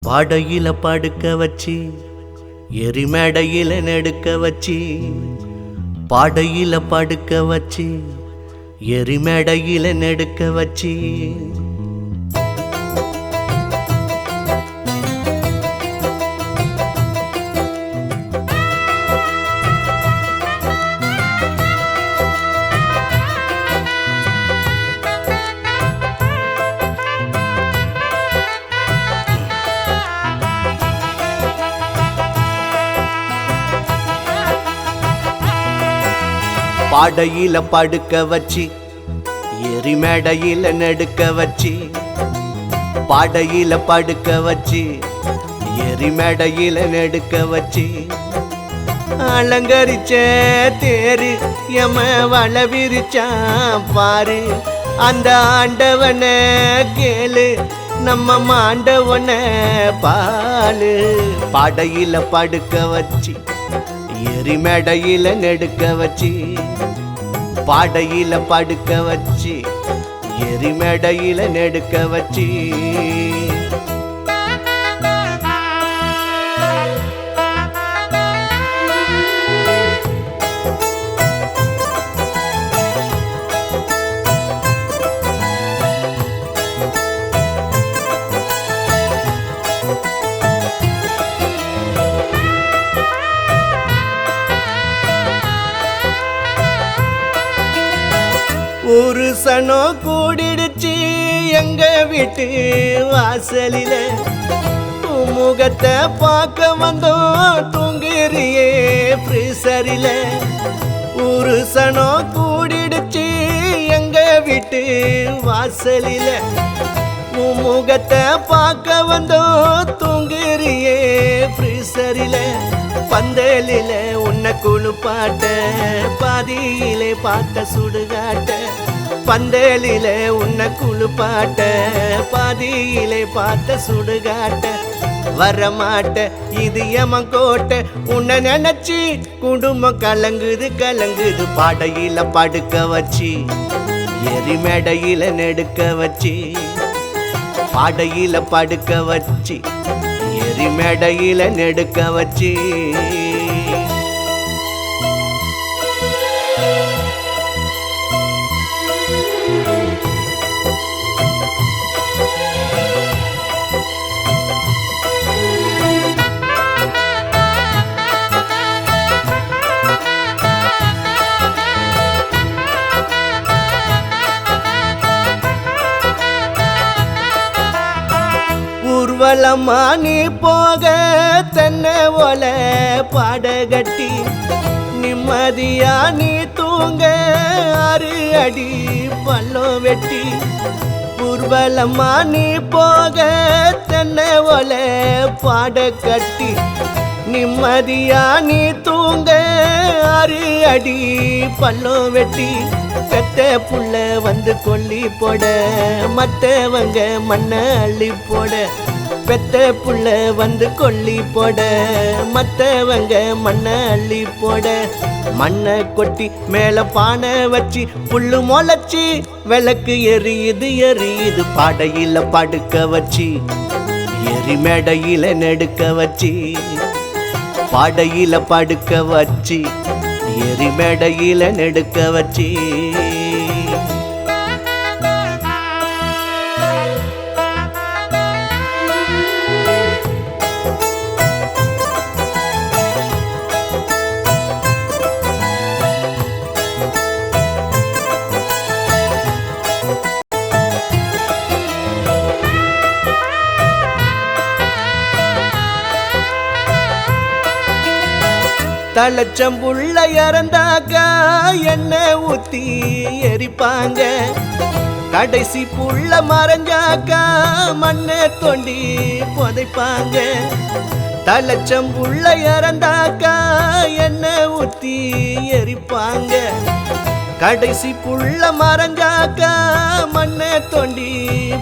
பாடையில படுக்க வச்சி எரிமேடையில நெடுக்க வச்சி பாடையில படுக்க வச்சி எரிமேடையில நெடுக்க வச்சி பாடையில படுக்க வச்சி எரிமேடையில நெடுக்க வச்சி பாடையில படுக்க வச்சி எரிமேடையில நெடுக்க வச்சி அலங்கரிச்ச தேரு எம வள விரிச்சான் பாரு அந்த ஆண்டவன கேளு நம்ம மாண்டவன பாலு பாடையில படுக்க வச்சி எரிமேடையில நெடுக்க வச்சி பாடையில படுக்க வச்சி எரிமேடையில நெடுக்க வச்சி ஒரு சனோ கூடிடுச்சு எங்க வீட்டு வாசலில முகத்தை பார்க்க வந்தோம் தூங்குறியே ஃப்ரீசரில ஒரு சனோ கூடிடுச்சு எங்க வீட்டு வாசலில முகத்தை பார்க்க வந்தோம் தூங்குறியே ஃப்ரீசரில பந்தலில உன்னை குழுப்பாட்ட பாதியிலே பார்க்க சுடுகாட்ட பந்தலில உன்னை குழுப்பாட்ட பாதியிலே பார்த்த சுடுகாட்ட வரமாட்ட இது எமங்கோட்ட உன்னை நினைச்சு குடும்பம் கலங்குது கலங்குது பாடையில படுக்க வச்சி எரிமேடையில நெடுக்க வச்சி பாடையில படுக்க வச்சி எரிமேடையில நெடுக்க வச்சி ஊர்வலமா நீ போக தென்னை ஓல பாடகட்டி நிம்மதியா நீ தூங்க 6 அடி பள்ளம் வெட்டி ஊர்வலமா நீ போக தென்னை ஓல பாடகட்டி நிம்மதியா நீ தூங்க 6 அடி பள்ளம் வெட்டி பெத்த புள்ள வந்து கொல்லி போட மத்தவங்க மண்ண அள்ளி போட பெத்த புள்ள வந்து கொல்லி போட மத்தவங்க மண்ண அள்ளி போட மண்ணை கொட்டி மேல பானை வச்சு புல்லு முளைச்சி விளக்கு எரியுது எரியுது பாடையில படுக்க வச்சி எரிமேடையில நெடுக்க வச்சி பாடையில படுக்க வச்சி எரிமேடையில நெடுக்க வச்சி தலைச்சம்புள்ள இறந்தாக்கா எண்ணெய் ஊத்தி எரிப்பாங்க கடைசி புள்ள மறைஞ்சாக்கா மண்ணை தோண்டி புதைப்பாங்க தலைச்சம்புள்ள இறந்தாக்கா எண்ணெய் ஊத்தி எரிப்பாங்க கடைசி புள்ள மறைஞ்சாக்கா மண்ணை தோண்டி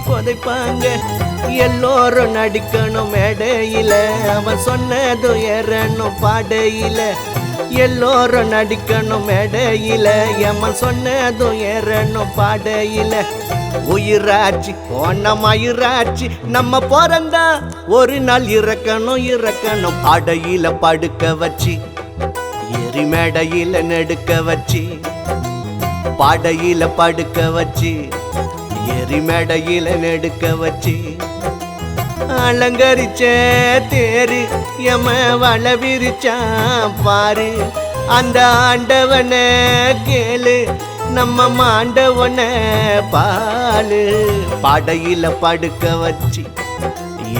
புதைப்பாங்க. எல்லோரும் நடிக்கணும் மேடையில, அவன் சொன்னதும் ஏறணும் பாடையில. எல்லோரும் நடிக்கணும் மேடையில, எமன் சொன்னதும் ஏறணும் பாடையில. உயிராட்சி போன மயிராட்சி, நம்ம பிறந்தா ஒரு நாள் இறக்கணும் இறக்கணும். அடையில படுக்க வச்சு எரி மேடையில நெடுக்க வச்சு, பாடையில படுக்க வச்சு எரி மேடையில நெடுக்க வச்சு. அலங்கரிச்ச தேரு எம வள விரிச்சான் பாரு, அந்த ஆண்டவன கேளு நம்ம மாண்டவன பாலு. பாடையில படுக்க வச்சு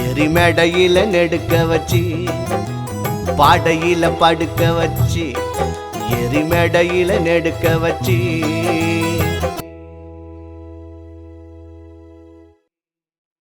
எரி மேடையில நெடுக்க வச்சு, பாடையில படுக்க வச்சு எரி மேடையில நெடுக்க வச்சு.